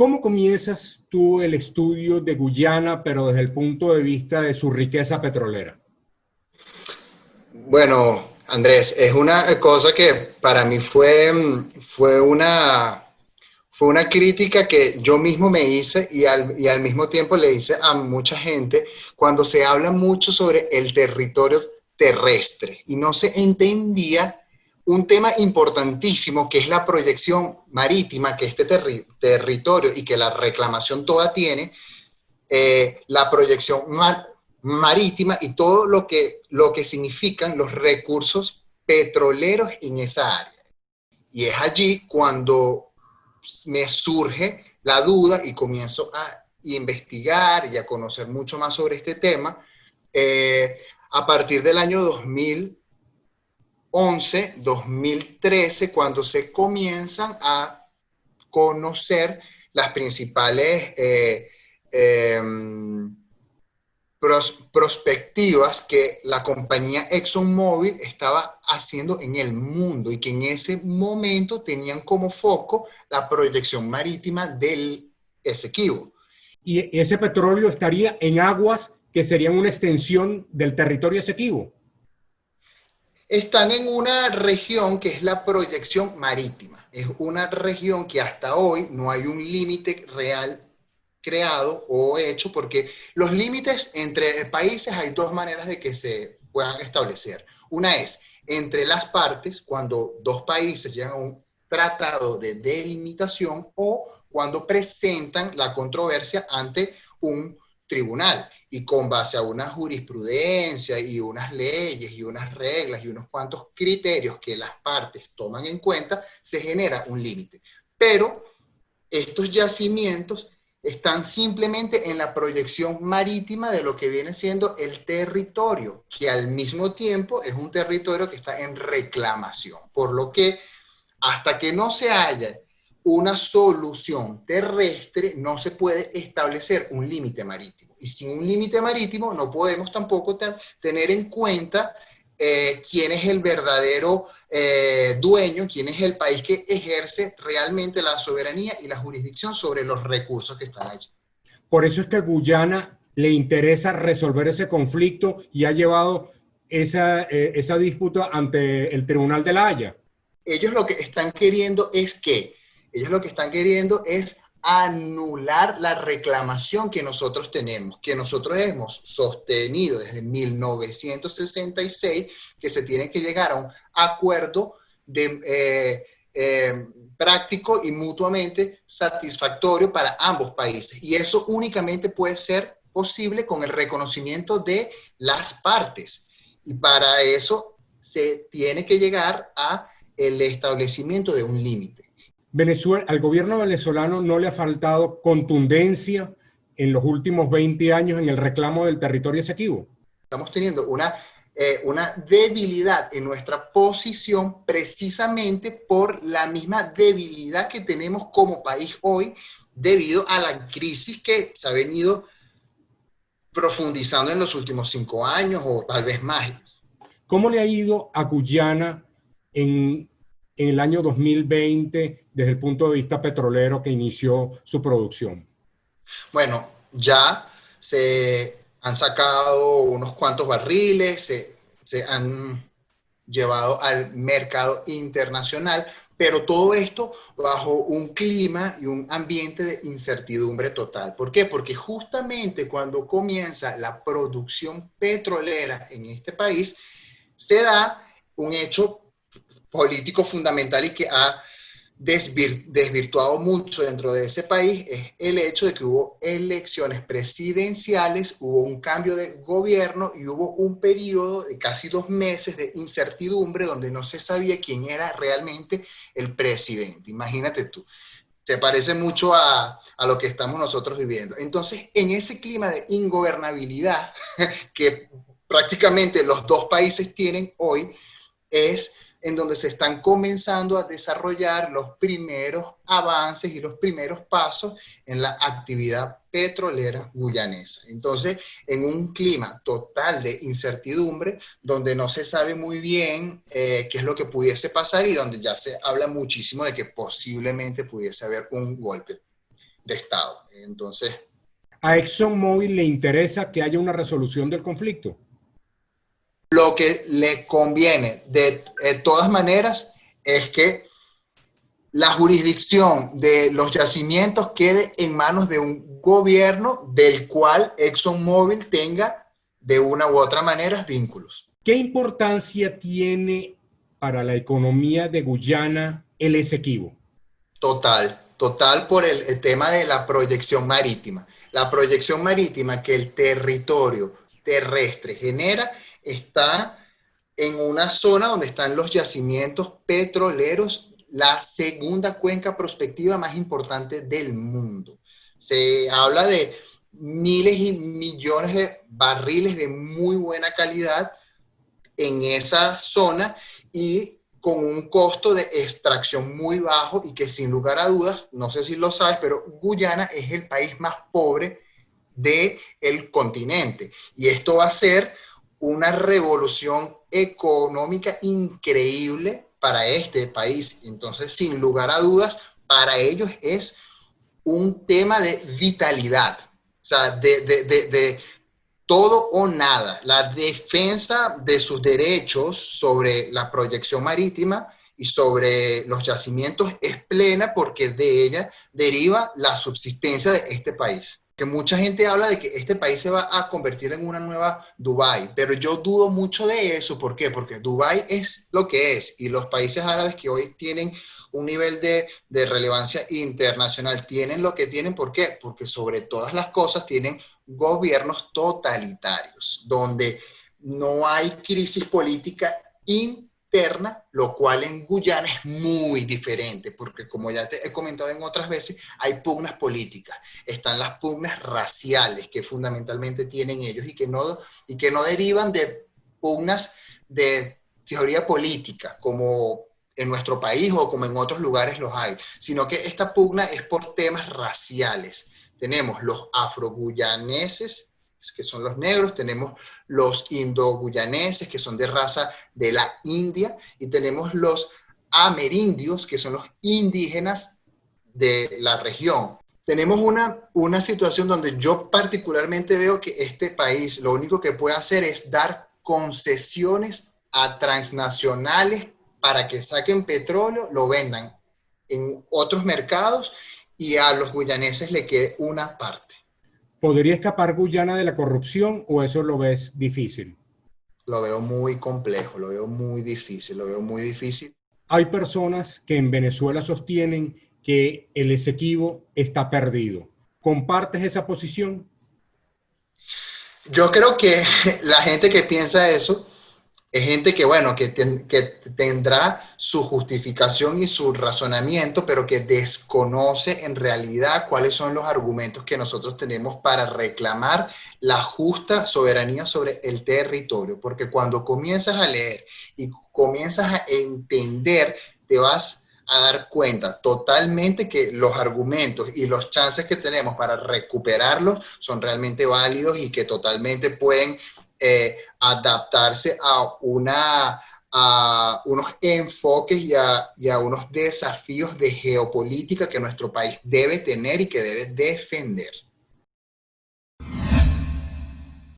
¿Cómo comienzas tú el estudio de Guyana, pero desde el punto de vista de su riqueza petrolera? Bueno, Andrés, es una cosa que para mí fue una crítica que yo mismo me hice y al mismo tiempo le hice a mucha gente cuando se habla mucho sobre el territorio terrestre y no se entendía un tema importantísimo que es la proyección marítima que este territorio y que la reclamación toda tiene, la proyección marítima y todo lo que significan los recursos petroleros en esa área. Y es allí cuando me surge la duda y comienzo a investigar y a conocer mucho más sobre este tema. A partir del año 2011, 2013, cuando se comienzan a conocer las principales eh, prospectivas que la compañía ExxonMobil estaba haciendo en el mundo y que en ese momento tenían como foco la proyección marítima del Esequibo. Y ese petróleo estaría en aguas que serían una extensión del territorio Esequibo. Están en una región que es la proyección marítima. Es una región que hasta hoy no hay un límite real creado o hecho, porque los límites entre países hay dos maneras de que se puedan establecer. Una es entre las partes, cuando dos países llegan a un tratado de delimitación o cuando presentan la controversia ante un tribunal y con base a una jurisprudencia y unas leyes y unas reglas y unos cuantos criterios que las partes toman en cuenta, se genera un límite. Pero estos yacimientos están simplemente en la proyección marítima de lo que viene siendo el territorio, que al mismo tiempo es un territorio que está en reclamación, por lo que hasta que no se haya una solución terrestre, no se puede establecer un límite marítimo. Y sin un límite marítimo no podemos tampoco tener en cuenta quién es el verdadero dueño, quién es el país que ejerce realmente la soberanía y la jurisdicción sobre los recursos que están allí. Por eso es que a Guyana le interesa resolver ese conflicto y ha llevado esa disputa ante el Tribunal de la Haya. Ellos lo que están queriendo es ellos lo que están queriendo es anular la reclamación que nosotros tenemos, que nosotros hemos sostenido desde 1966, que se tiene que llegar a un acuerdo de, práctico y mutuamente satisfactorio para ambos países. Y eso únicamente puede ser posible con el reconocimiento de las partes. Y para eso se tiene que llegar a el establecimiento de un límite. Venezuela, al gobierno venezolano no le ha faltado contundencia en los últimos 20 años en el reclamo del territorio Esequibo. Estamos teniendo una debilidad en nuestra posición precisamente por la misma debilidad que tenemos como país hoy debido a la crisis que se ha venido profundizando en los últimos 5 años o tal vez más. ¿Cómo le ha ido a Guyana en el año 2020 desde el punto de vista petrolero que inició su producción? Bueno, ya se han sacado unos cuantos barriles, se han llevado al mercado internacional, pero todo esto bajo un clima y un ambiente de incertidumbre total. ¿Por qué? Porque justamente cuando comienza la producción petrolera en este país, se da un hecho político fundamental y que ha desvirtuado mucho dentro de ese país es el hecho de que hubo elecciones presidenciales, hubo un cambio de gobierno y hubo un periodo de casi 2 meses de incertidumbre donde no se sabía quién era realmente el presidente. Imagínate tú, te parece mucho a lo que estamos nosotros viviendo. Entonces, en ese clima de ingobernabilidad que prácticamente los dos países tienen hoy, es en donde se están comenzando a desarrollar los primeros avances y los primeros pasos en la actividad petrolera guyanesa. Entonces, en un clima total de incertidumbre, donde no se sabe muy bien qué es lo que pudiese pasar y donde ya se habla muchísimo de que posiblemente pudiese haber un golpe de Estado. Entonces, ¿a ExxonMobil le interesa que haya una resolución del conflicto? lo que le conviene de todas maneras es que la jurisdicción de los yacimientos quede en manos de un gobierno del cual ExxonMobil tenga de una u otra manera vínculos. ¿Qué importancia tiene para la economía de Guyana el Esequibo? Total por el tema de la proyección marítima. La proyección marítima que el territorio terrestre genera está en una zona donde están los yacimientos petroleros, la segunda cuenca prospectiva más importante del mundo. Se habla de miles y millones de barriles de muy buena calidad en esa zona y con un costo de extracción muy bajo y que sin lugar a dudas, no sé si lo sabes, pero Guyana es el país más pobre del continente. Y esto va a ser una revolución económica increíble para este país. Entonces, sin lugar a dudas, para ellos es un tema de vitalidad, o sea, de todo o nada. La defensa de sus derechos sobre la proyección marítima y sobre los yacimientos es plena porque de ella deriva la subsistencia de este país. Que mucha gente habla de que este país se va a convertir en una nueva Dubái, pero yo dudo mucho de eso. ¿Por qué? Porque Dubái es lo que es y los países árabes que hoy tienen un nivel de relevancia internacional tienen lo que tienen. ¿Por qué? Porque sobre todas las cosas tienen gobiernos totalitarios, donde no hay crisis política interna, lo cual en Guyana es muy diferente, porque como ya te he comentado en otras veces, hay pugnas políticas, están las pugnas raciales que fundamentalmente tienen ellos y que no derivan de pugnas de teoría política, como en nuestro país o como en otros lugares los hay, sino que esta pugna es por temas raciales. Tenemos los afroguyaneses, que son los negros, tenemos los indoguyaneses, que son de raza de la India, y tenemos los amerindios, que son los indígenas de la región. Tenemos una situación donde yo particularmente veo que este país lo único que puede hacer es dar concesiones a transnacionales para que saquen petróleo, lo vendan en otros mercados y a los guyaneses le quede una parte. ¿Podría escapar Guyana de la corrupción o eso lo ves difícil? Lo veo muy complejo, lo veo muy difícil, lo veo muy difícil. Hay personas que en Venezuela sostienen que el Esequibo está perdido. ¿Compartes esa posición? Yo creo que la gente que piensa eso es gente que, bueno, que tendrá su justificación y su razonamiento, pero que desconoce en realidad cuáles son los argumentos que nosotros tenemos para reclamar la justa soberanía sobre el territorio. Porque cuando comienzas a leer y comienzas a entender, te vas a dar cuenta totalmente que los argumentos y los chances que tenemos para recuperarlos son realmente válidos y que totalmente pueden adaptarse a unos enfoques y a unos desafíos de geopolítica que nuestro país debe tener y que debe defender.